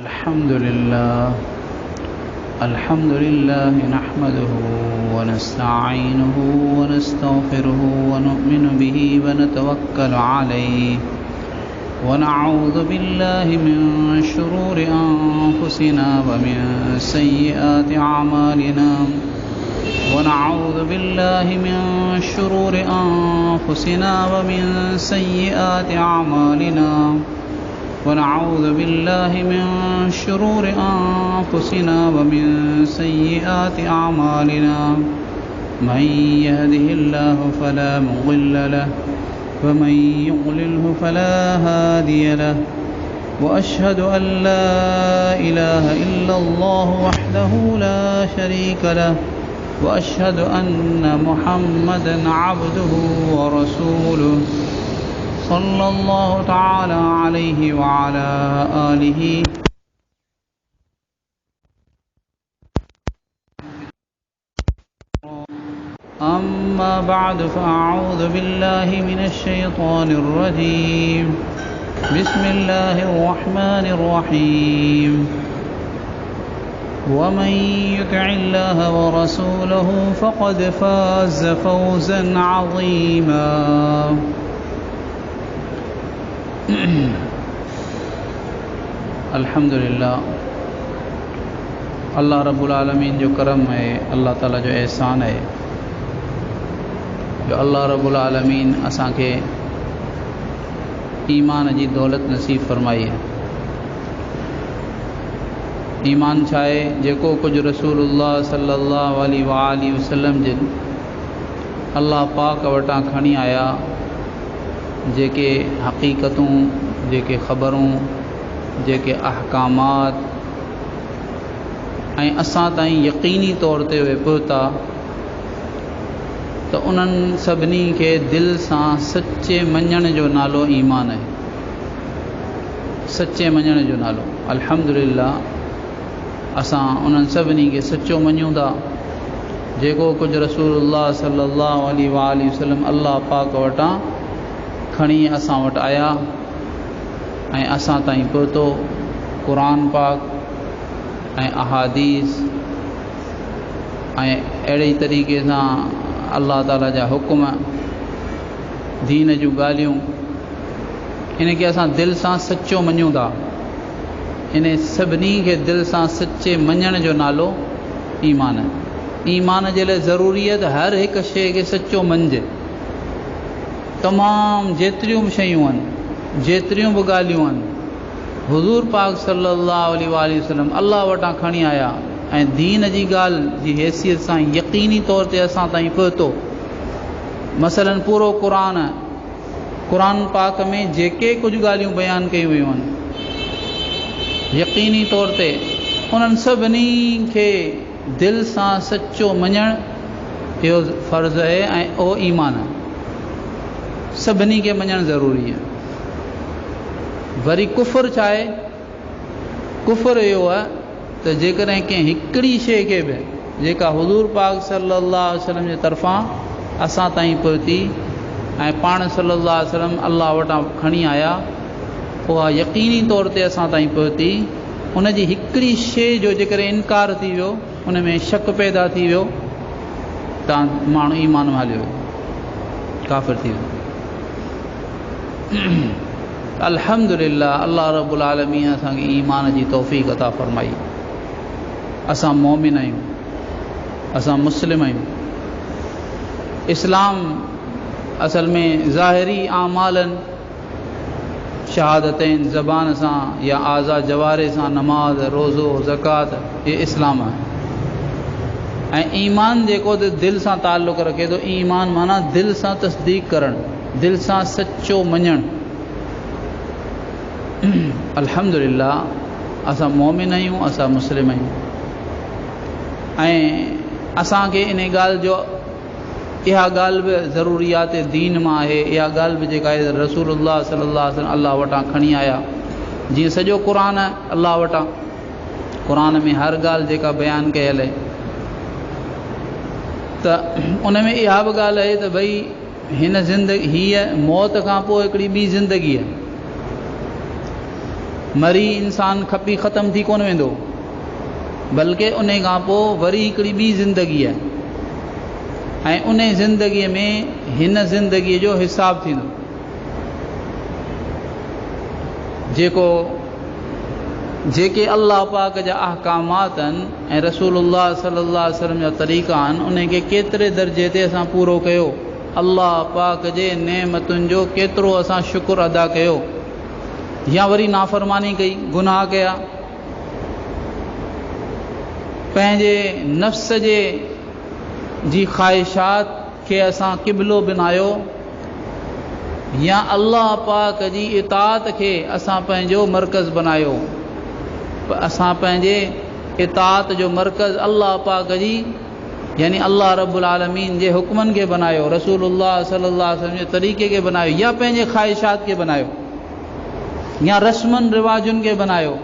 अल्हम्दुलिल्लाह नहमदुहु व नस्तईनुहु व नस्तगफिरुहु व नु'मिनु बिही व नतवक्कलु अलैहि व नऊज़ु बिल्लाहि मिन शुरूरि अनफुसिना व मिन सय्यिआति अमालिना व नऊज़ु बिल्लाहि मिन शुरूरि अनफुसिना व मिन सय्यिआति अमालिना ونعوذ بالله من شرور أنفسنا ومن سيئات أعمالنا من يهده الله فلا مضل له ومن يضلله فلا هادي له وأشهد أن لا إله إلا الله وحده لا شريك له وأشهد أن محمدا عبده ورسوله صلى الله تعالى عليه وعلى آله أما بعد فأعوذ بالله من الشيطان الرجيم بسم الله الرحمن الرحيم ومن يطع الله ورسوله فقد فاز فوزا عظيما अल्हम्दुलिल्लाह, अल्लाह रब्बुल आलमीन जो करम है, अल्लाह ताला जो एहसान है, जो अल्लाह रब्बुल आलमीन असांखे ईमान जी दौलत नसीब फरमाई है। ईमान छा है? जेको कुछ रसूलुल्लाह सल्लल्लाहु अलैहि वसल्लम जिन अल्लाह पाक वटां खणी आया, जेके हक़ीक़तूं, जेके ख़बरूं, जेके अहकामात ऐं असां ताईं यक़ीनी तौर ते उहे पहुता, त उन्हनि सभिनी खे दिलि सां सचे मञण जो नालो ईमान आहे। सचे मञण जो नालो। अल्हम्दुलिल्लाह, असां उन्हनि सभिनी खे सचो मञूं था जेको कुझु रसूलुल्लाह सल्लल्लाहु अलैहि वसल्लम अल्लाह पाक वटां खणी असां वटि आया ऐं असां ताईं पहुतो। क़ुरान पाक ऐं अहादीस ऐं अहिड़े ई तरीक़े सां अल्लाह ताला जा हुकुम, दीन जूं ॻाल्हियूं, इन खे असां दिलि सां सचो मञूं था। इन सभिनी खे दिलि सां सचे मञण जो नालो ईमान आहे। ईमान जे लाइ ज़रूरी आहे त हर हिकु शइ खे सचो मञिजे। तमामु जेतिरियूं बि शयूं आहिनि, जेतिरियूं बि ॻाल्हियूं आहिनि, हुज़ूर पाक सल्लल्लाहु अलैहि वसल्लम अल्लाह वटां खणी आया ऐं दीन जी ॻाल्हि जी हैसियत सां यक़ीनी तौर ते असां ताईं पहुतो। मसलन पूरो क़ुरान पाक में जेके कुझु ॻाल्हियूं बयानु कयूं वियूं आहिनि, यक़ीनी तौर ते उन्हनि सभिनी खे दिलि सां सचो मञणु इहो फ़र्ज़ु आहे ऐं उहो ईमान आहे। सभिनी खे मञणु ज़रूरी आहे। वरी कुफ़र छा आहे? कुफ़र इहो आहे त जेकॾहिं कंहिं हिकिड़ी शइ खे बि जेका हुज़ूर पाक सल्लल्लाहु अलैहि वसल्लम जे तरफ़ां असां ताईं पहुती ऐं पाण सल्लल्लाहु अलैहि वसल्लम अल्लाह वटां खणी आया, उहा यक़ीनी तौर ते असां ताईं पहुती, उन जी हिकिड़ी शइ जो जेकॾहिं इनकार थी वियो, उन में शक पैदा थी वियो, त माण्हू ईमान में हलियो, काफ़िर थी वियो। अल्हम्दुलिल्लाह, अल्लाह रब्बुल आलमीन असांखे ईमान जी तौफ़ीक़ अता फ़रमाई। असां मोमिन आहियूं, असां मुस्लिम आहियूं। इस्लाम असल में ज़ाहिरी आमालनि, शहादतैन ज़बान सां या आज़ा जवारे सां, नमाज, रोज़ो, ज़कात, ये इस्लाम आहे। ऐं ईमान जेको त दिलि सां ताल्लुक़ रखे थो। ईमान माना दिलि सां तस्दीक़ करणु, दिलि सां सचो मञणु। अल्हम्दुलिल्लाह, असां मोमिन आहियूं, असां मुस्लिम आहियूं ऐं असांखे इन ॻाल्हि जो, इहा ॻाल्हि बि ज़रूरियात दीन मां आहे। इहा ॻाल्हि बि जेका आहे रसूलुल्लाह सल्लल्लाहु अलैहि वसल्लम अल्लाह वटां खणी आया। जीअं सॼो क़ुरान आहे अल्लाह वटां, क़ुरान में हर ॻाल्हि जेका बयानु कयल आहे, त उन में इहा बि ॻाल्हि आहे त भई हिन ज़िंदगी, हीअ मौत खां पोइ हिकिड़ी ॿी ज़िंदगी आहे। मरी इंसान खपी ख़त्म थी कोन वेंदो, बल्कि उन खां पोइ वरी हिकिड़ी ॿी ज़िंदगी आहे ऐं उन ज़िंदगीअ में हिन ज़िंदगीअ जो हिसाब थींदो। जेके अल्लाह पाक जा अहकामात आहिनि ऐं रसूलुल्लाह सल्लल्लाहु अलैहि वसल्लम जा तरीक़ा आहिनि, उन खे केतिरे दर्जे ते असां पूरो कयो, अल्लाह पाक जे नेमतुनि जो केतिरो असां शुक्र अदा कयो, या वरी नाफ़रमानी कई, गुनाह कया, पंहिंजे नफ़्स जी ख़्वाहिशात खे असां क़िबलो बनायो, या अल्लाह पाक जी इताअत खे असां पंहिंजो मरकज़ बनायो। असां पंहिंजे इताअत जो मरकज़ अल्लाह पाक जी यानी अल्लाह रब्बुल आलमीन जे हुक्मनि खे बनायो, रसूलुल्लाह सल्लल्लाहु अलैहि वसल्लम जे तरीक़े खे बनायो, या पंहिंजे ख़्वाहिशात खे बनायो, या रस्मनि रिवाजुनि खे बनायो।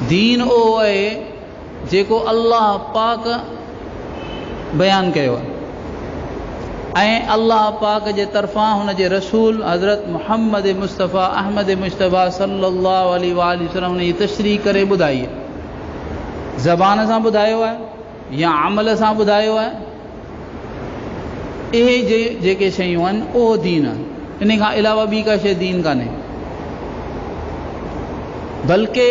दीन उहो आहे जेको अल्लाह पाक बयानु कयो आहे ऐं अल्लाह पाक जे तरफ़ां हुन जे रसूल हज़रत मुहम्मद मुस्तफ़ा अहमद मुश्तबा सल्लल्लाहु अलैहि वसल्लम हुन जी तशरीह करे ॿुधाई आहे, ज़बान सां ॿुधायो आहे या अमल सां ॿुधायो आहे। इहे जेके शयूं आहिनि उहो दीन आहे, इन खां अलावा ॿी का शइ दीन कान्हे। बल्कि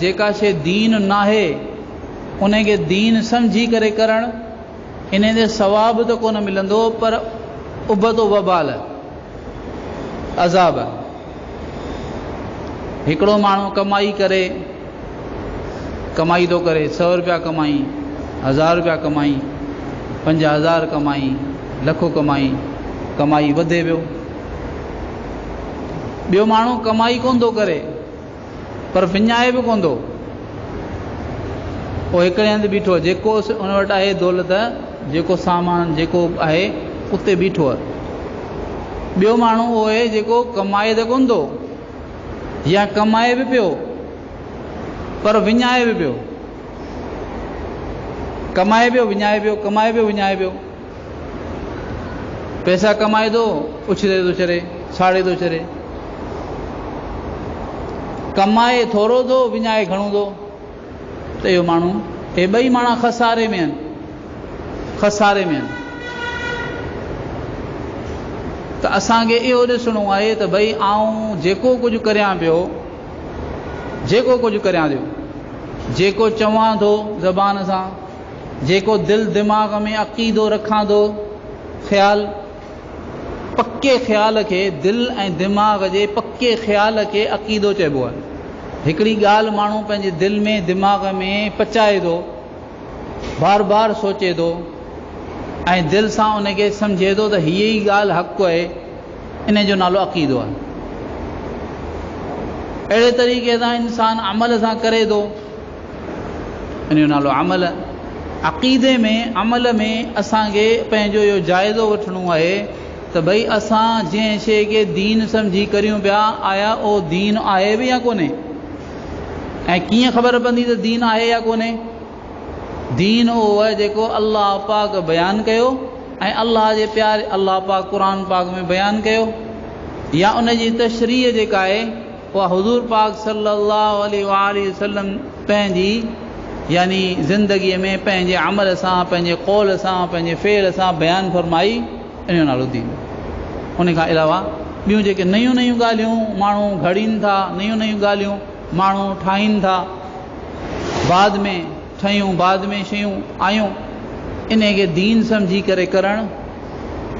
जेका शइ दीन नाहे उन खे दीन सम्झी करे करणु, इन ते सवाब त कोन मिलंदो, पर उबतो वबाल अज़ाब। हिकिड़ो माण्हू कमाई थो करे 100 रुपया कमाई, 1000 रुपया कमाई, 5000 कमाई, लखो कमाई वधे पियो। ॿियो माण्हू कमाई कोन थो करे पर विञाए बि कोन थो, पोइ हिकिड़े हंधि बीठो आहे, जेको उन वटि आहे दौलत, जेको सामान जेको आहे उते बीठो आहे। ॿियो माण्हू उहो आहे जेको कमाए त कोन थो, या कमाए बि पियो पर विञाए बि पियो, कमाए पियो विञाए पियो, कमाए पियो विञाए पियो। पैसा कमाए थो, उछले थो छॾे, साड़े थो छॾे, कमाए थोरो थो, विञाए घणो थो। त इहो माण्हू, हे ॿई माण्हू खसारे में आहिनि। त असांखे इहो ॾिसणो आहे त भई आउं जेको कुझु करियां पियो, जेको चवां थो ज़बान सां, जेको दिलि दिमाग़ में अक़ीदो रखां थो, ख़्याल, पके ख़्याल खे, दिलि ऐं दिमाग़ जे पके ख़्याल खे अक़ीदो चइबो आहे। हिकिड़ी ॻाल्हि माण्हू पंहिंजे दिलि में दिमाग़ में पचाए थो, बार बार सोचे थो ऐं दिलि सां उनखे सम्झे थो त हीअ ई ॻाल्हि हक़ु आहे, इन जो नालो अक़ीदो आहे। अहिड़े तरीक़े सां इंसान अमल सां करे थो, इन जो नालो अमल। अक़ीदे में, अमल में असांखे पंहिंजो इहो जाइज़ो वठिणो आहे त भई असां जंहिं शइ खे दीन सम्झी करियूं पिया, आया उहो दीन आहे बि या कोन्हे, ऐं कीअं ख़बर पवंदी त दीन आहे या कोन्हे। दीन उहो आहे जेको अल्लाह पाक बयानु कयो ऐं अल्लाह जे प्यारे अल्लाह पाक क़ुरान पाक में बयानु कयो, या उन जी तशरीह जेका आहे उहा हुज़ूर पाक सल्लल्लाहु अलैहि वसल्लम पंहिंजी यानी ज़िंदगीअ में पंहिंजे अमल सां, पंहिंजे क़ौल सां, पंहिंजे फ़ेल सां बयानु फरमाई, इन जो नालो दीन। उन खां अलावा ॿियूं जेके नयूं ॻाल्हियूं माण्हू घड़ीनि था, नयूं ॻाल्हियूं माण्हू ठाहीनि था, बाद में शयूं आयूं, इन खे दीन सम्झी करे करणु,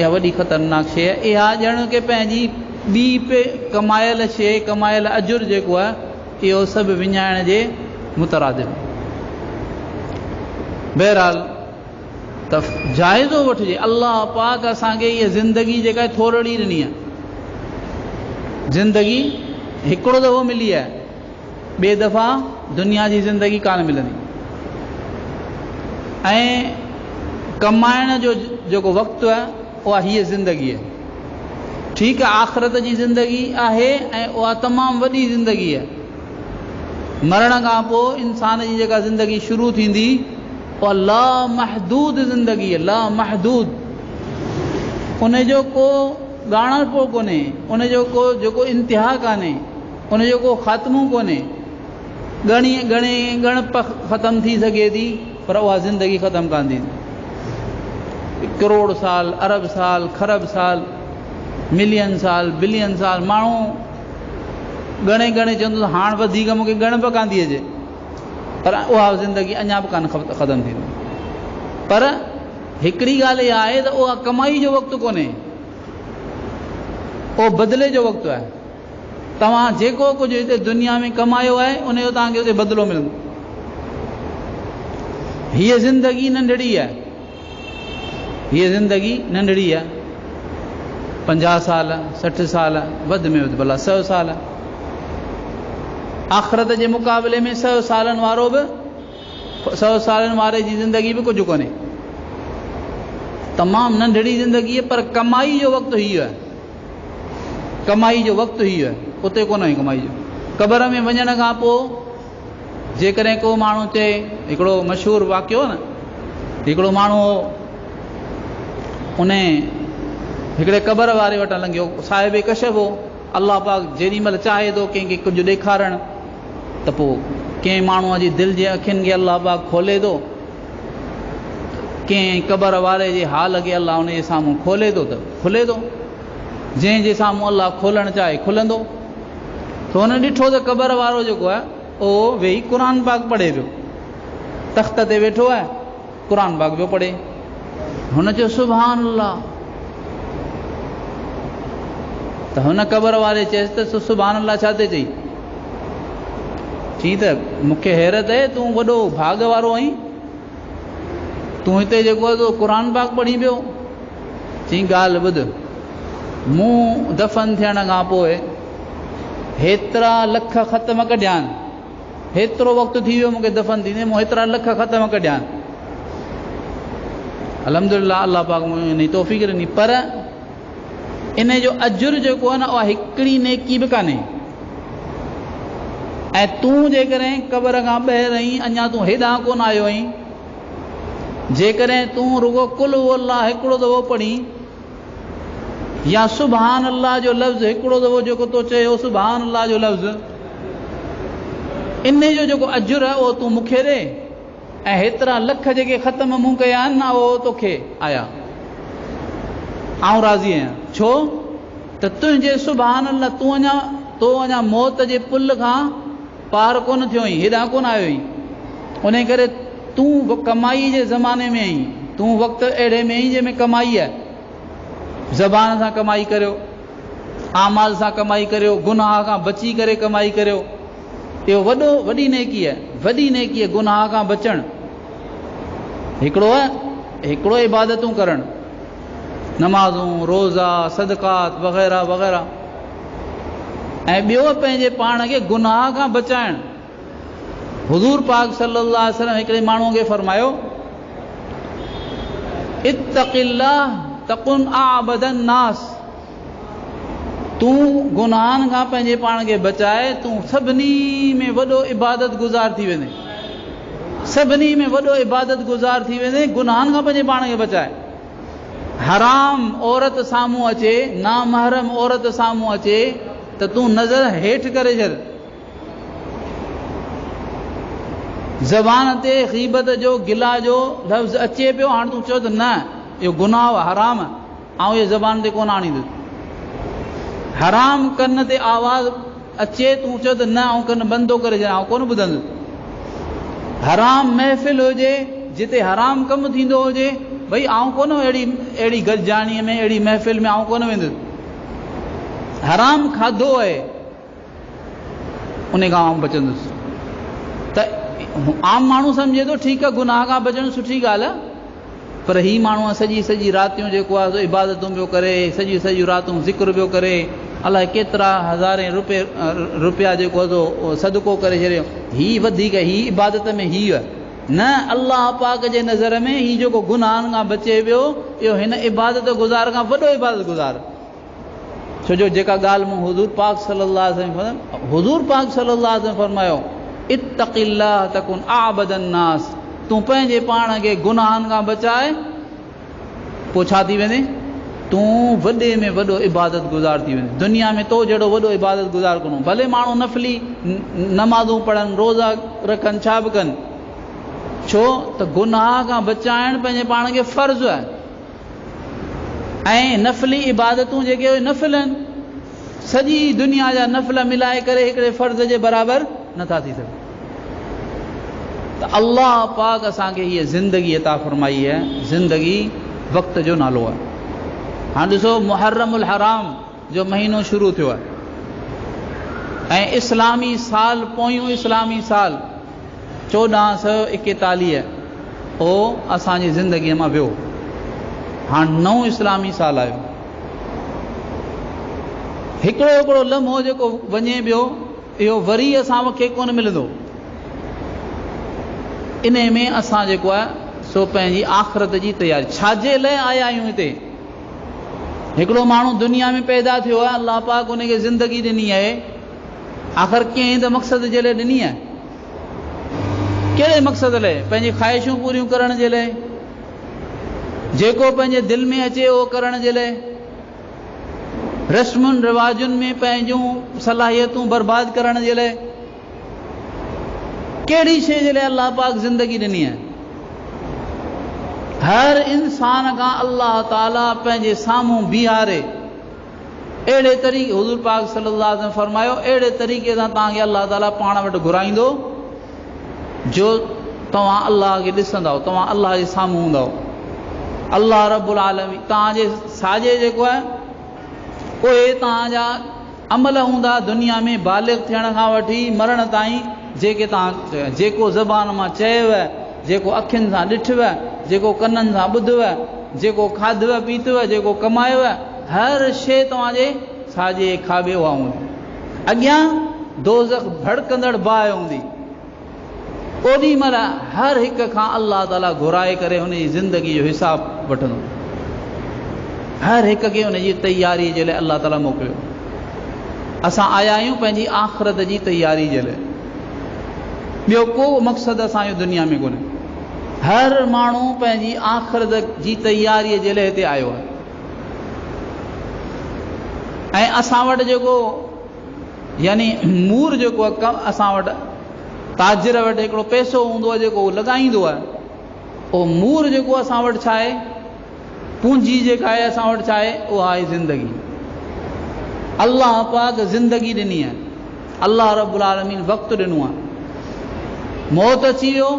इहा वॾी ख़तरनाक शइ आहे। इहा ॼण के पंहिंजी ॿी कमायल शइ, कमायल अजुर जेको आहे, इहो सभु विञाइण जे मुतरादिफ़। बहरहाल त जाइज़ो वठिजे, अल्लाह पाक असांखे इहा ज़िंदगी जेका थोरड़ी ॾिनी आहे, ज़िंदगी हिकिड़ो दफ़ो मिली आहे, ॿिए दफ़ा दुनिया जी ज़िंदगी कान मिलंदी। ऐं कमाइण जो जेको वक़्तु आहे उहा हीअ ज़िंदगी आहे। ठीकु आहे, आख़िरत जी ज़िंदगी आहे ऐं उहा तमामु वॾी ज़िंदगी आहे। मरण खां पोइ इंसान जी जेका ज़िंदगी शुरू थींदी उहा लामहदूद ज़िंदगी आहे, लामहदूद। उन जो को ॻाणणपो कोन्हे, उनजो को जेको इंतिहा कान्हे, उनजो को ख़ात्मो कोन्हे। ॻणप ख़तमु थी सघे थी पर उहा ज़िंदगी ख़तमु कान थींदी। करोड़ साल, अरब साल, खरब साल, मिलियन साल, बिलियन साल माण्हू ॻणे चवंदो हाणे वधीक मूंखे ॻणप कान थी अचे, पर उहा ज़िंदगी अञा बि कान ख़तमु थींदी। पर हिकिड़ी ॻाल्हि इहा आहे त उहा कमाई जो वक़्तु कोन्हे, उहो बदिले जो वक़्तु आहे। तव्हां जेको कुझु हिते दुनिया में कमायो आहे उनजो तव्हांखे उते बदिलो मिलंदो। हीअ ज़िंदगी नंढड़ी आहे, हीअ ज़िंदगी नंढड़ी आहे। 50 साल, 60 साल, वधि में वधि भला 100 साल। आख़िरत जे मुक़ाबले में 100 सालनि वारो बि 100 सालनि वारे जी ज़िंदगी बि कुझु कोन्हे, तमामु नंढड़ी ज़िंदगी आहे। पर कमाई जो वक़्तु हीअ आहे, कमाई जो वक़्तु हीअ आहे, उते कोन आहे कमाई जो। क़बर में वञण खां पोइ जेकॾहिं को माण्हू चए, हिकिड़ो मशहूरु वाक़ियो न, हिकिड़ो माण्हू उन हिकिड़े क़बर वारे वटां लंघियो, साहिब कशफ हो। अलाह पाक जेॾी महिल चाहे थो कंहिंखे कुझु ॾेखारणु त पोइ कंहिं माण्हूअ जी दिलि जे अखियुनि खे अलाह पाक खोले थो, कंहिं क़बर वारे जे हाल खे अलाह उन जे साम्हूं खोले थो त खुले थो। जंहिंजे साम्हूं अलाह खोलणु चाहे खुलंदो। त हुन ॾिठो त क़बर वारो जेको आहे उहो वेही क़ुर पाक पढ़े पियो, तख़्त ते वेठो आहे, क़ुर पाक पियो पढ़े। हुन चयो सुभान अल्लाह। त हुन क़बर वारे चयसि त सुभान अल्लाह छा ते चई? चई त मूंखे हैरत आहे, तूं वॾो भाग वारो आहीं, तूं हिते जेको आहे क़ुर पाक पढ़ी पियो। चई ॻाल्हि ॿुध, मूं दफ़न थियण खां पोइ हेतिरा लख ख़तम कढिया आहिनि, हेतिरो वक़्तु थी वियो मूंखे दफ़न थींदे, मूं हेतिरा लख ख़तम कढिया आहिनि। अल्हम्दुलिल्लाह, अल्लाह पाक मूंखे तौफ़ीक़ ॾिनी। पर इन जो अजुर जेको आहे न, उहा हिकिड़ी नेकी बि कान्हे। ऐं तूं जेकॾहिं क़बर खां ॿाहिरि आहीं, अञा तूं हेॾां कोन आयो आहीं, जेकॾहिं तूं रुगो कुल अल्लाह हिकिड़ो दफ़ो पढ़ी या सुभान अल्लाह जो लफ़्ज़ हिकिड़ो दफ़ो जेको तो चयो सुभान अल्लाह जो लफ़्ज़, इन जो जेको अजुर आहे उहो तूं मूंखे ॾे, ऐं हेतिरा लख जेके ख़तम मूं कया आहिनि न उहो तोखे आया। आउं राज़ी आहियां। छो त तुंहिंजे सुभान अल्लाह तो अञा मौत जे पुल खां पार कोन थियो आहीं, हेॾां कोन आयो आहीं। उन करे तूं कमाई जे ज़माने में आहीं, तूं वक़्तु अहिड़े में आहीं जंहिंमें कमाई आहे। ज़बान सां कमाई करियो, आमाल सां कमाई करियो, गुनाह खां बची करे कमाई करियो। इहो वॾी नेकी आहे, वॾी नेकी आहे गुनाह खां बचणु। हिकिड़ो इबादतूं करणु, नमाज़ूं, रोज़ा, सदक़ात वग़ैरह वग़ैरह, ऐं ॿियो पंहिंजे पाण खे गुनाह खां बचाइणु। हुज़ूर पाक सल्लल्लाहु अलैहि वसल्लम हिकिड़े माण्हूअ खे फरमायो, इत्तक़िल्लाह तकुन आबदन नास। तूं गुनाहनि खां पंहिंजे पाण खे बचाए, तूं सभिनी में वॾो इबादत गुज़ार थी वेंदे, सभिनी में वॾो इबादत गुज़ार थी वेंदे, गुनाहनि खां पंहिंजे पाण खे बचाए। हराम औरत साम्हूं अचे, नामहरम औरत साम्हूं अचे त तूं नज़र हेठि करे छॾ। ज़बान ते ग़ीबत जो, गिला जो लफ़्ज़ अचे पियो, हाणे तूं चओ त न इहो गुनाह हराम आहे, ऐं इहो ज़बान ते कोन आणींदुसि। हराम कन ते आवाज़ अचे, तूं चओ त न आउं कन बंदि थो करे छॾियां, आउं कोन ॿुधंदुसि। हराम महफ़िल हुजे जिते हराम कमु थींदो हुजे, भई आउं कोन अहिड़ी गॾिजाणीअ में, अहिड़ी महफ़िल में आउं कोन वेंदुसि। हराम खाधो आहे, उन खां आउं बचंदुसि। त आम माण्हू सम्झे थो ठीकु आहे, गुनाह खां बचणु सुठी ॻाल्हि आहे, पर ही माण्हू सॼी रातियूं जेको आहे इबादतूं पियो करे, सॼियूं रातूं ज़िक्र पियो करे, अलाए केतिरा हज़ारे रुपया जेको आहे सदको करे छॾियो। ही वधीक, ही इबादत में ही आहे न, अल्लाह पाक जे नज़र में ही जेको गुनाहनि खां बचे पियो, इहो हिन इबादत गुज़ार खां वॾो इबादत गुज़ार। छो जो जेका ॻाल्हि मूं हुज़ूर पाक सल्लल्लाहु अलैहि वसल्लम फरमायो, इत्तक़िल्लाह तकुन आबदन नास। तूं पंहिंजे पाण खे गुनाहनि खां बचाए, पोइ छा थी वेंदे? तूं वॾे में वॾो इबादत गुज़ार थी वेंदे। दुनिया में तो जहिड़ो वॾो इबादत गुज़ार कोन्हो। भले माण्हू नफ़ली नमाज़ूं पढ़नि, रोज़ा रखनि, छा बि कनि, छो त गुनाह खां बचाइण पंहिंजे पाण खे फ़र्ज़ु आहे। ऐं नफ़ली इबादतूं जेके नफ़िल आहिनि, सॼी दुनिया जा नफ़िल मिलाए करे हिकिड़े फ़र्ज़ जे बराबरि नथा थी सघनि। त अल्लाह पाक असांखे हीअ ज़िंदगी अता फ़रमाई आहे। ज़िंदगी वक़्त जो नालो आहे। हाणे ॾिसो, मुहर्रमुल हराम जो महीनो शुरू थियो आहे ऐं इस्लामी साल, पोयों इस्लामी साल 1441 उहो असांजी ज़िंदगीअ मां वियो। हाणे नओं इस्लामी साल आयो। हिकिड़ो लम्हो जेको वञे पियो, इहो वरी असां खे कोन मिलंदो। इन में असां जेको आहे सो पंहिंजी आख़िरत जी तयारी, छाजे लाइ आया आहियूं हिते। हिकिड़ो माण्हू दुनिया में पैदा थियो आहे, अल्लाह पाक उनखे ज़िंदगी ॾिनी आहे। आख़िर कंहिं त मक़सद जे लाइ ॾिनी आहे। कहिड़े मक़सद लाइ? पंहिंजी ख़्वाहिशूं पूरियूं करण जे लाइ, जेको पंहिंजे दिलि में अचे उहो करण जे लाइ, रस्मुनि रिवाजुनि में पंहिंजूं सलाहियतूं बर्बाद करण जे लाइ। कहिड़ी शइ जे लाइ अल्लाह पाक ज़िंदगी ॾिनी आहे? हर इंसान खां अल्लाह ताला पंहिंजे साम्हूं बीहारे अहिड़े तरीक़े, हुज़ूर पाक सल्लल्लाहु अलैहि वसल्लम फरमायो, अहिड़े तरीक़े सां तव्हांखे अल्लाह ताला पाण वटि घुराईंदो जो तव्हां अल्लाह खे ॾिसंदव, तव्हां अल्लाह जे साम्हूं हूंदव। अल्लाह रब्बुल आलमीन तव्हांजे साॼे जेको आहे उहे तव्हांजा अमल हूंदा दुनिया में बालिग़ थियण खां वठी मरण ताईं, जेके तव्हां जेको ज़बान मां चयव, जेको अखियुनि सां ॾिठव, जेको कननि सां ॿुधव, जेको खाधव पीतव, जेको कमायव, हर शइ तव्हांजे साॼे खाॿे उहा हूंदी। अॻियां दोज़ख भड़कंदड़ बाहि हूंदी। ओॾी महिल हर हिक खां अल्लाह ताला घुराए करे हुनजी ज़िंदगी जो हिसाब वठंदो। हर हिक खे हुनजी तयारी जे लाइ अल्लाह ताला मोकिलियो। असां आया आहियूं पंहिंजी आख़िरत जी तयारी जे लाइ। ॿियो को मक़सदु असांजो दुनिया में कोन्हे। हर माण्हू पंहिंजी आख़िरत जी तयारीअ जे लाइ हिते आयो आहे। ऐं असां वटि जेको यानी मूर जेको आहे, असां वटि ताजिर वटि हिकिड़ो पैसो हूंदो आहे जेको लॻाईंदो आहे, उहो मूर जेको असां वटि छा आहे, पूंजी जेका आहे असां वटि छा आहे, उहा आहे ज़िंदगी। अल्लाह पाक ज़िंदगी ॾिनी आहे। अल्लाह रब्बुल आलमीन वक़्तु ॾिनो आहे। मौत अची वियो,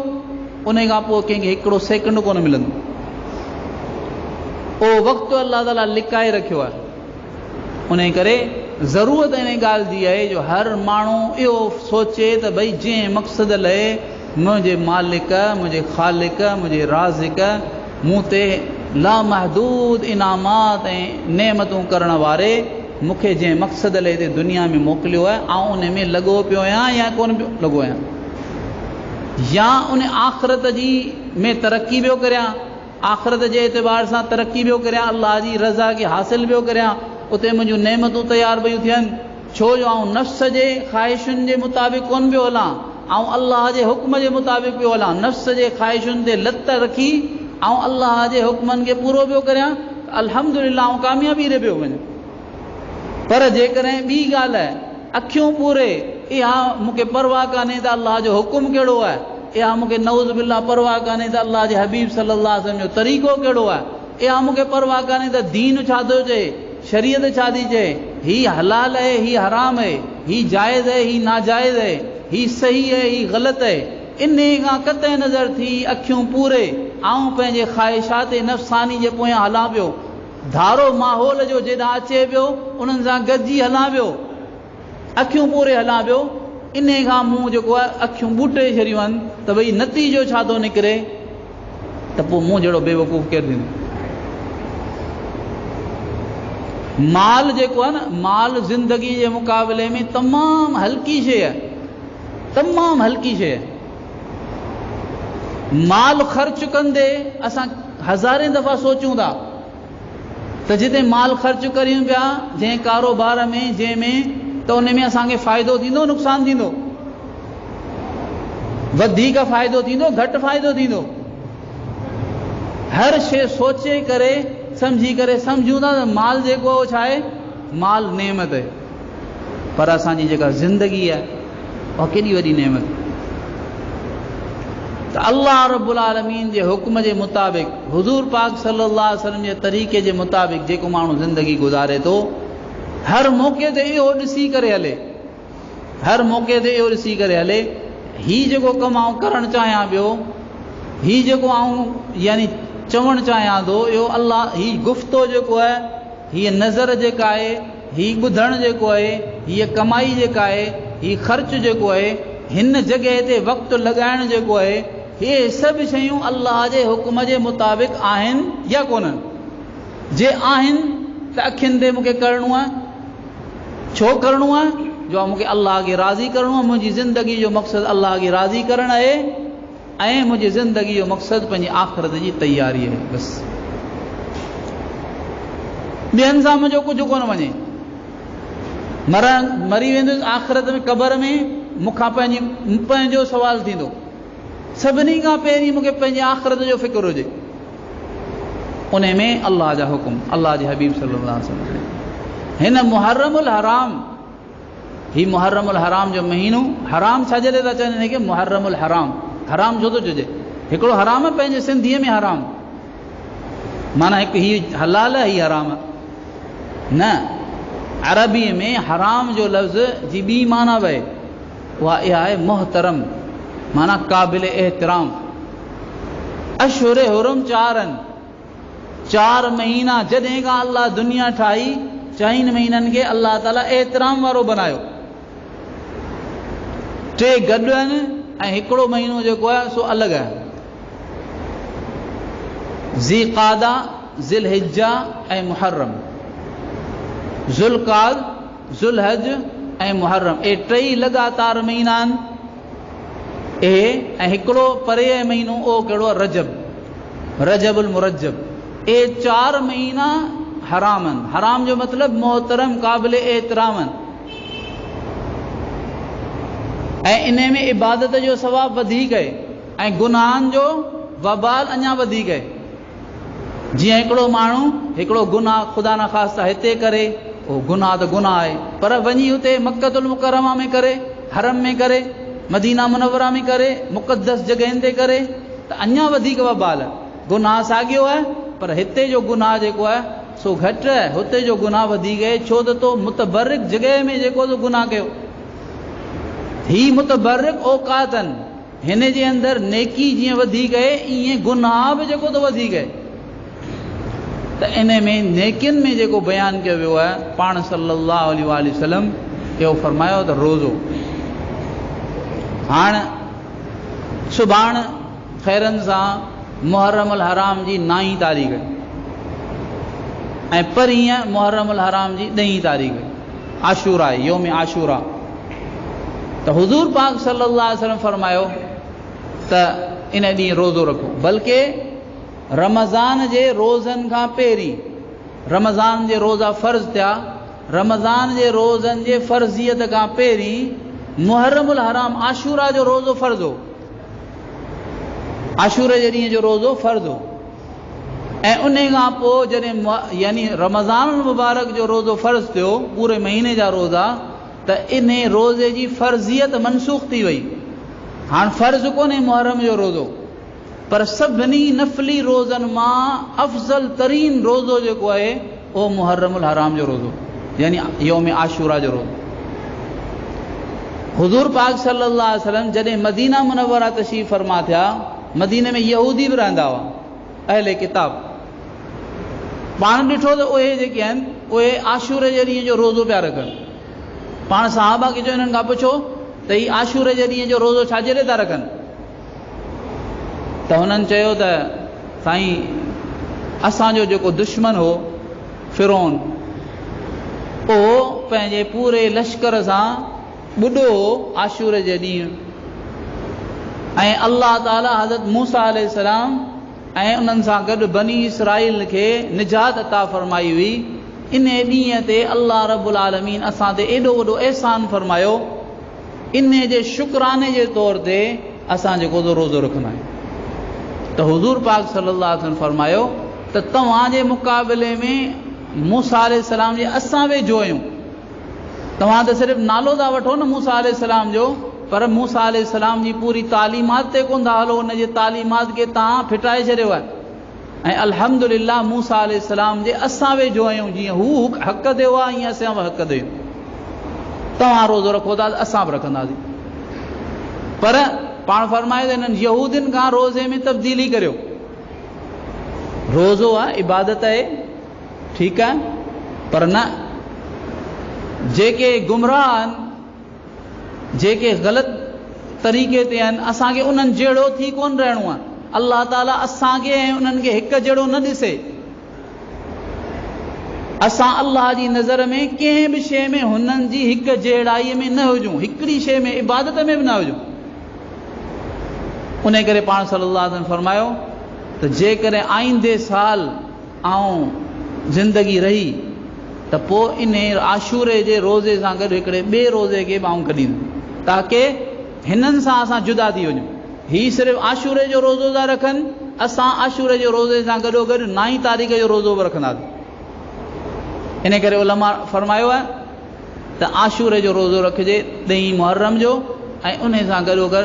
उन खां पोइ कंहिंखे हिकिड़ो सेकंड कोन मिलंदो। उहो वक़्तु अल्लाह ताला लिकाए रखियो आहे। उन करे ज़रूरत इन ॻाल्हि जी आहे जो हर माण्हू इहो सोचे त भई जंहिं मक़सद लाइ मुंहिंजे मालिक, मुंहिंजे ख़ालिक, मुंहिंजे राज़िक मूं ते लामहदूद इनामात ऐं नेमतूं करण वारे मूंखे जंहिं मक़सद लाइ हिते दुनिया में मोकिलियो आहे, ऐं उन में लॻो पियो आहियां या कोन पियो लॻो आहियां, या उन आख़िरत जी में तरक़ी पियो करियां, आख़िरत जे एतबार सां तरक़ी पियो करियां, अल्लाह जी रज़ा खे हासिल पियो करियां, उते मुंहिंजूं नेमतूं तयारु पियूं थियनि। छो जो आउं नफ़्स जे ख़्वाहिशुनि जे मुताबिक़ कोन पियो हलां, ऐं अल्लाह जे हुक्म जे मुताबिक़ पियो हलां। नफ़्स जे ख़्वाहिशुनि ते लत रखी ऐं अल्लाह जे हुक्मनि खे पूरो पियो करियां, अल्हम्दुलिल्लाह आउं कामयाबी ॾे पियो वञा। पर जेकॾहिं ॿी ॻाल्हि आहे, अखियूं पूरे, इहा मूंखे परवाह कान्हे त अल्लाह जो हुकुम कहिड़ो आहे, इहा मूंखे नऊज़ बिल्लाह परवाह कान्हे त अल्लाह जे हबीब सल्लल्लाहु अलैहि वसल्लम जो तरीक़ो कहिड़ो आहे, इहा मूंखे परवाह कान्हे त दीन छा थो चए, शरीयत छा थी चए, ही हलाल है, ही हराम है, ही जायज़ है, ही नाजायज़ है, ही सही है, ही ग़लति है, इन खां कतई नज़र थी अखियूं पूरे ऐं पंहिंजे ख़्वाहिशात नफ़्सानी जे पोयां हलां पियो। धारो माहौल जो जेॾां अचे पियो उन्हनि सां गॾिजी हलां पियो, अखियूं पूरे हलां पियो। इन खां मूं जेको आहे अखियूं ॿूटे छॾियूं आहिनि त भई नतीजो छा थो निकिरे, त पोइ मूं जहिड़ो बेवकूफ़ केरु थींदो। माल जेको आहे न, माल ज़िंदगी जे मुक़ाबले में तमामु हल्की शइ आहे, तमामु हल्की शइ आहे। माल ख़र्च कंदे असां हज़ारे दफ़ा सोचूं था त जिते माल ख़र्च करियूं पिया जंहिं कारोबार में, जंहिंमें, त उन में असांखे फ़ाइदो थींदो, नुक़सानु थींदो, वधीक फ़ाइदो थींदो, घटि फ़ाइदो थींदो। हर शइ सोचे करे समझी करे समझूं था त माल जेको आहे उहो छा आहे, माल नेमत आहे, पर असांजी जेका ज़िंदगी आहे उहा केॾी वॾी नेमत। त अल्लाह रब्बुल आलमीन जे हुक्म जे मुताबिक़, हुज़ूर पाक सल्लल्लाहु अलैहि वसल्लम जे तरीक़े जे मुताबिक़ जेको माण्हू ज़िंदगी गुज़ारे थो, हर मौक़े ते इहो ॾिसी करे हले, हर मौक़े ते इहो ॾिसी करे हले, हीउ जेको कमु आउं करणु चाहियां पियो, हीउ जेको आउं यानी चवणु चाहियां थो, इहो अल्लाह, हीउ गुफ़्तो जेको आहे, हीअ नज़र जेका आहे, हीउ ॿुधणु जेको आहे, हीअ कमाई जेका आहे, हीउ ख़र्चु जेको आहे, हिन जॻह ते वक़्तु लॻाइणु जेको आहे, इहे सभु शयूं अल्लाह जे हुक्म जे मुताबिक़ आहिनि या कोन्हनि? जे आहिनि त अखियुनि ते मूंखे करिणो आहे। छो करिणो आहे? जो मूंखे अल्लाह खे राज़ी करिणो आहे। मुंहिंजी ज़िंदगी जो मक़सदु अल्लाह खे राज़ी करणु आहे ऐं मुंहिंजी ज़िंदगी जो मक़सदु पंहिंजी आख़िरत जी तयारी आहे। बसि ॿियनि सां मुंहिंजो कुझु कोन वञे। मरी वेंदुसि आख़िरत में, क़बर में मूंखां पंहिंजो सुवालु थींदो। सभिनी खां पहिरीं मूंखे पंहिंजी आख़िरत जो फ़िक्र हुजे। उन में अल्लाह जा हुकुम, अल्लाह जे हबीब सल्लल्लाहु अलैहि वसल्लम, हिन मुहर्रमुल हराम, ही मुहर्रमुल हराम जो महीनो, हराम छाजे लाइ था चवनि हिनखे? मुहर्रमुल हराम। हराम छो थो चइजे? हिकिड़ो हराम आहे पंहिंजे सिंधीअ में हराम, माना हिकु हीउ हलाल आहे, हीउ हराम आहे न। अरबीअ में हराम जो लफ़्ज़ जी ॿी माना वहे, उहा इहा आहे मुहतरम, माना क़ाबिल एहतराम। अशहुर हुरम चार महीना जॾहिं खां अल्लाह दुनिया ठाही, 4 महीननि खे अल्लाह ताला एहतराम वारो बनायो। 3 गॾु आहिनि ऐं हिकिड़ो महीनो जेको आहे सो अलॻि आहे। ज़ीक़ादा, ज़िलहिज्जा ऐं मुहर्रम, ज़ुल्क़ाद, ज़ुलहज ऐं मुहर्रम, ए 3 लगातार महीना आहिनि। ऐं हिकिड़ो परे महीनो उहो कहिड़ो आहे? रजब, रजबुल मुरज्जब। 4 महीना हराम आहिनि। हराम जो मतिलबु मोहतरम, क़ाबिल एहतराम आहिनि। ऐं इन में इबादत जो सवाबु वधीक आहे ऐं गुनाहनि जो वबाल अञा वधीक आहे। जीअं हिकिड़ो माण्हू हिकिड़ो गुनाह ख़ुदा न ख़ास्ता हिते करे, उहो गुनाह त गुनाह आहे, पर वञी हुते मक्कतुल मुकरमा में करे, हरम में करे, मदीना मुनव्वरा में करे, मुक़द्दस जॻहियुनि ते करे, त अञा वधीक वबाल आहे। गुनाह साॻियो आहे, पर हिते जो गुनाह जेको आहे सो घटि आहे, हुते जो गुनाह वधीक आहे। छो त तो मुतबर्रिक जॻह में जेको तो गुनाह कयो, ही मुतबर्रिक औकातनि, हिन जे अंदरि नेकी जीअं वधीक आहे, ईअं गुनाह बि जेको तो वधीक आहे। त इन में नेकियुनि में जेको बयानु कयो वियो आहे, पाण सल्लल्लाहु अलैहि वसल्लम इहो फरमायो त रोज़ो। हाणे सुभाणे ख़ैरनि सां मुहर्रमुल हराम जी 9 तारीख़ ऐं परीहं मुहर्रमुल हराम जी 10 तारीख़ आशूरा आहे, योम आशूरा। त हुज़ूर पाक सल्लल्लाहु अलैहि वसल्लम फरमायो त इन ॾींहुं रोज़ो रखो। बल्कि रमज़ान जे रोज़नि खां पहिरीं, रमज़ान जे रोज़ा फ़र्ज़ थिया, रमज़ान जे रोज़नि जे फ़र्ज़ियत खां पहिरीं मुहर्रमुल हराम आशूरा जो रोज़ो फ़र्ज़ हो। आशूरे जे ॾींहं जो रोज़ो फ़र्ज़ हो ऐं उन खां पोइ जॾहिं यानी रमज़ान मुबारक जो रोज़ो फ़र्ज़ थियो, पूरे महीने जा रोज़ा, त इन रोज़े जी फ़र्ज़ियत मनसूख़ थी वई। हाणे फ़र्ज़ कोन्हे मुहर्रम जो रोज़ो, पर सभिनी नफ़ली रोज़नि मां अफ़ज़ल तरीन रोज़ो जेको आहे उहो मुहर्रमुल हराम जो रोज़ो, यानी योम आशूरा जो रोज़ो। हुज़ूर पाक सल्लल्लाहु अलैहि वसल्लम जॾहिं मदीना मुनव्वरा तशरीफ़ फरमा थिया, मदीने में यहूदी बि रहंदा हुआ, अहले किताब। पाण ॾिठो त उहे जेके आहिनि उहे आशूरे जे ॾींहं जो रोज़ो पिया रखनि। पाण सहाबा खे जो हिननि खां पुछो त ही आशूरे जे ॾींहं जो रोज़ो छाजे लाइ था रखनि, त हुननि चयो त साईं असांजो जेको दुश्मन हो फिरौन, उहो पंहिंजे पूरे लश्कर सां ॿुॾो हो आशूरे जे ॾींहुं, ऐं अल्लाह ताला हज़रत मूसा अलैहिस्सलाम ऐं उन्हनि सां गॾु बनी इसराइल खे निजात अता फरमाई हुई। इन ॾींहं ते अल्लाह रब्बुल आलमीन असां ते एॾो वॾो एहसान फरमायो, इन जे शुक्राने जे तौर ते असां जेको रोज़ो रखंदा आहियूं। त हुज़ूर पाक सल्लल्लाहु अलैहि वसल्लम फरमायो त तव्हांजे मुक़ाबले में मूसा अलैहिस्सलाम जे असां वेझो आहियूं। तव्हां त सिर्फ़ु नालो था वठो न मूसा अलैहिस्सलाम जो, पर मूसा अलैहिस्सलाम जी पूरी तालीमात ते कोन था हलो, उन जे तालीमात खे तव्हां फिटाए छॾियो आहे। ऐं अल्हम्दुलिल्लाह मूसा अलैहिस्सलाम जे असां वेझो आहियूं, जीअं हू हक़ ते हुआ ईअं असां बि हक़ ते आहियूं। तव्हां रोज़ो रखो था असां बि रखंदासीं। पर पाण फरमाए त हिननि यहूदियुनि खां रोज़े में तब्दीली करियो। रोज़ो आहे, इबादत आहे, ठीकु आहे, पर न जेके गुमराह आहिनि, जेके ग़लति तरीक़े ते आहिनि, असांखे उन्हनि जहिड़ो थी कोन रहणो आहे। अल्लाह ताला असांखे ऐं उन्हनि खे हिकु जहिड़ो न ॾिसे। असां अल्लाह जी नज़र में कंहिं बि शइ में हुननि जी हिकु जहिड़ाईअ में न हुजूं, हिकिड़ी शइ में इबादत में बि न हुजूं। उन करे पाण सल्लल्लाहु अलैहि वसल्लम फरमायो त जेकॾहिं आईंदे साल ऐं ज़िंदगी रही त पोइ इन आशूरे जे रोज़े सां गॾु हिकिड़े ॿिए रोज़े खे आऊं कढींदुमि, ताकी हिननि सां असां जुदा थी वञूं। ही सिर्फ़ु आशूरे जो रोज़ो था रखनि, असां आशूरे जो रोज़े सां गॾोगॾु 9 तारीख़ जो रोज़ो बि रखंदासीं। इन करे उलमा फरमायो आहे त आशूरे जो रोज़ो रखिजे 10 मुहर्रम जो, ऐं उन सां गॾोगॾु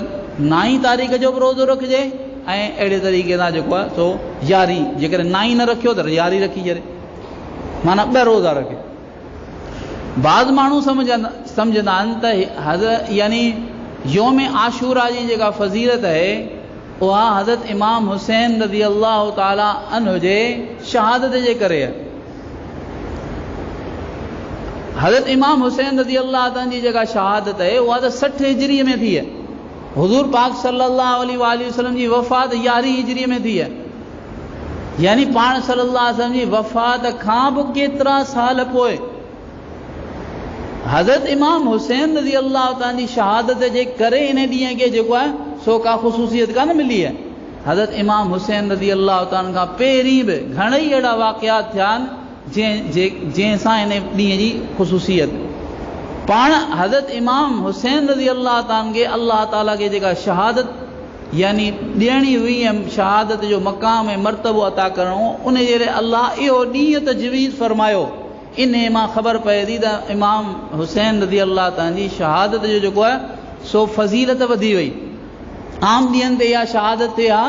9 तारीख़ जो बि रोज़ो रखिजे, ऐं अहिड़े तरीक़े सां जेको आहे सो 11, जेकॾहिं 9 न रखियो त 11 रखी छॾे, माना 2 रोज़ा रखे। बाज़ माण्हू सम्झंदा आहिनि त यानी योम आशूरा जी जेका फज़ीलत आहे उहा हज़रत इमाम हुसैन रज़ी अल्लाह ताला अन्हु जे शहादत जे करे आहे। हज़रत इमाम हुसैन रज़ी अल्लाह ताला जी जेका शहादत आहे उहा त 60 हिजरी में थी आहे। हुज़ूर पाक सल्लल्लाहु अलैहि वसल्लम जी वफ़ात 11 हिजरी में थी आहे। यानी पाण सल्लल्लाहु अलैहि वसल्लम जी वफ़ात खां बि केतिरा साल पोइ हज़रत इमाम हुसैन रज़ी अल्लाह ताला जी शहादत जे करे इन ॾींहं खे जेको आहे सो का ख़ुसूसियत कान मिली आहे। हज़रत इमाम हुसैन रज़ी अल्लाह ताला खां पहिरीं बि घणेई अहिड़ा वाक़ियात थिया आहिनि जंहिंसां इन ॾींहं जी ख़ुसूसियत। पाण हज़रत इमाम हुसैन रज़ी अल्लाह ताला खे अल्लाह ताला खे जेका शहादत यानी ॾियणी हुई ऐं शहादत जो मक़ाम ऐं मर्तबो अता करणो, उन जे लाइ अल्लाह इहो ॾींहुं तजवीज़ फरमायो। इन मां ख़बर पए थी त इमाम हुसैन रज़ी अल्लाह ताला जी शहादत जो जेको आहे सो फज़ीलत वधी वई। आम ॾींहंनि ते इहा शहादत थिए हा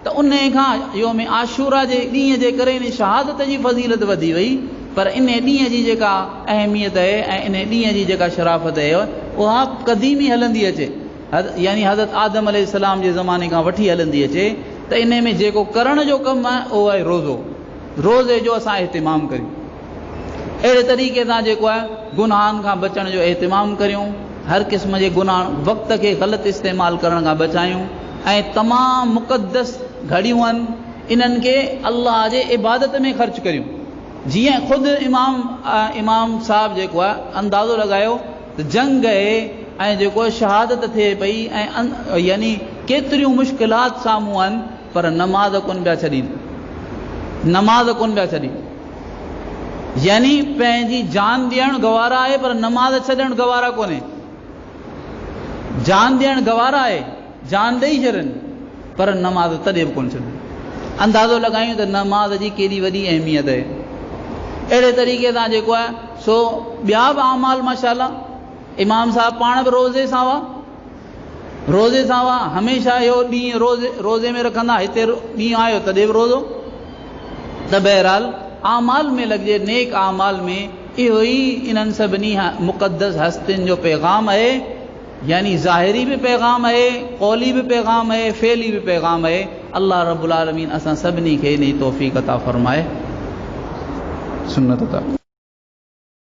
त उन खां योम आशूरा जे ॾींहं जे करे इन शहादत जी फज़ीलत वधी वई, पर इन ॾींहं जी जेका अहमियत आहे ऐं इन ॾींहं जी जेका शराफ़त आहे उहा क़दीमी हलंदी अचे, यानी हज़रत आदम अलैहिस्सलाम जे ज़माने खां वठी हलंदी अचे। त इन में जेको करण जो कमु आहे उहो आहे रोज़ो। रोज़े जो असां इहतिमाम करियूं, अहिड़े तरीक़े सां जेको आहे गुनाहनि खां बचण जो इहतिमाम करियूं, हर क़िस्म जे गुनाह वक़्त खे ग़लति इस्तेमालु करण खां बचायूं, ऐं तमामु मुक़दस घड़ियूं आहिनि इन्हनि खे अल्लाह जे इबादत में ख़र्च करियूं। जीअं ख़ुदि इमाम साहब जेको आहे अंदाज़ो लॻायो त जंग आहे ऐं जेको शहादत थिए पई ऐं यानी केतिरियूं मुश्किलात साम्हूं आहिनि, पर नमाज़ कोन पिया छॾीनि, नमाज़ कोन पिया छॾीनि। यानी पंहिंजी जान ॾियणु गवारा आहे, पर नमाज़ छॾणु गवारा कोन्हे। जान ॾियणु गवारा आहे, जान ॾेई छॾनि, पर नमाज़ तॾहिं बि कोन छॾनि। अंदाज़ो लॻायूं त नमाज़ जी केॾी वॾी अहमियत आहे। अहिड़े तरीक़े सां जेको आहे सो ॿिया बि अमाल माशाअल्लाह, इमाम साहब पाण बि रोज़े सां हुआ, रोज़े सां हुआ, हमेशह इहो ॾींहुं रोज़े में रखंदा। हिते ॾींहुं आयो तॾहिं बि रोज़ो। त बहरहाल आमाल में लॻिजे, नेक आमाल में इहो ई इन्हनि सभिनी मुक़दस हस्तियुनि जो पैगाम आहे। यानी ज़ाहिरी भी पैगाम है, कौली भी पैगाम है, फ़ेली भी पैगाम है। अल्लाह रब्बुल आलमीन असां सभिनी खे इन तौफ़ीक़ अता फ़रमाए, सुन्नत अता।